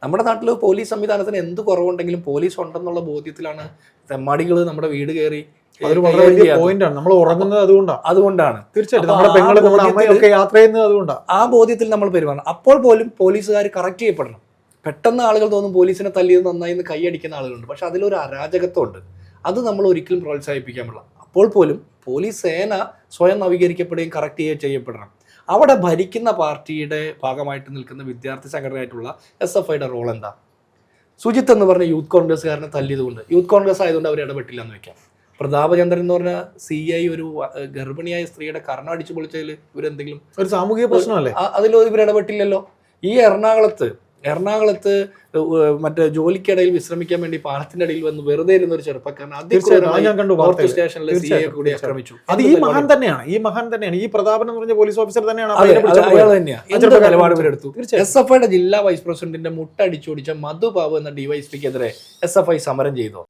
നമ്മുടെ നാട്ടിൽ പോലീസ് സംവിധാനത്തിന് എന്ത് കുറവുണ്ടെങ്കിലും പോലീസ് ഉണ്ടെന്നുള്ള ബോധ്യത്തിലാണ് തെമ്മാടികൾ നമ്മുടെ വീട് കയറി. അതൊരു വളരെ വലിയ പോയിന്റാണ്. നമ്മൾ ഉറങ്ങുന്നത് അതുകൊണ്ടാണ്. തീർച്ചയായിട്ടും നമ്മുടെ പെങ്ങളും നമ്മുടെ അമ്മയൊക്കെ യാത്ര ചെയ്യുന്നത് അതുകൊണ്ടാണ്. ആ ബോധ്യത്തിൽ നമ്മൾ പെരുമാറണം. അപ്പോൾ പോലും പോലീസുകാർ കറക്റ്റ് ചെയ്യപ്പെടണം. പെട്ടെന്ന് ആളുകൾ തോന്നും പോലീസിനെ തല്ലിയത് നന്നായി എന്ന് കൈയടിക്കുന്ന ആളുകളുണ്ട്. പക്ഷെ അതിലൊരു അരാജകത്വം ഉണ്ട്. അത് നമ്മൾ ഒരിക്കലും പ്രോത്സാഹിപ്പിക്കാൻ പാടില്ല. അപ്പോൾ പോലും പോലീസ് സേന സ്വയം നവീകരിക്കപ്പെടുകയും കറക്റ്റ് ചെയ്യപ്പെടണം. അവിടെ ഭരിക്കുന്ന പാർട്ടിയുടെ ഭാഗമായിട്ട് നിൽക്കുന്ന വിദ്യാർത്ഥി സംഘടനയായിട്ടുള്ള SFIയുടെ റോൾ എന്താ? സുജിത്ത് എന്ന് പറഞ്ഞ യൂത്ത് കോൺഗ്രസ്സുകാരനെ തല്ലിയതുകൊണ്ട് യൂത്ത് കോൺഗ്രസ് ആയതുകൊണ്ട് അവർ ഇടപെട്ടില്ല എന്ന് വെക്കാം. പ്രതാപചന്ദ്രൻ എന്ന് പറഞ്ഞ CI ഒരു ഗർഭിണിയായ സ്ത്രീയുടെ കർണം അടിച്ചു പൊളിച്ചതിൽ ഇവരെന്തെങ്കിലും ഒരു സാമൂഹിക പ്രശ്നമല്ലേ? അതിൽ ഇവർ ഇടപെട്ടില്ലല്ലോ. ഈ എറണാകുളത്ത് മറ്റേ ജോലിക്കിടയിൽ വിശ്രമിക്കാൻ വേണ്ടി പാലത്തിന്റെ അടിയിൽ വന്ന് വെറുതെ ഇരുന്ന ഒരു ചെറുപ്പക്കാരൻ സ്റ്റേഷനിലെ CI കൂടി ആക്രമിച്ചു. അത് ഈ മഹാൻ തന്നെയാണ് ഈ പ്രതാപൻ എന്ന് പറഞ്ഞ പോലീസ് ഓഫീസർ തന്നെയാണ്. അയാൾ തന്നെയാണ് നിലപാട് ഇവരെടുത്തു. SFIയുടെ ജില്ലാ വൈസ് പ്രസിഡന്റിന്റെ മുട്ടടിച്ചോടിച്ച മധു ബാബു എന്ന DYSPക്കെതിരെ SFI സമരം ചെയ്തോ?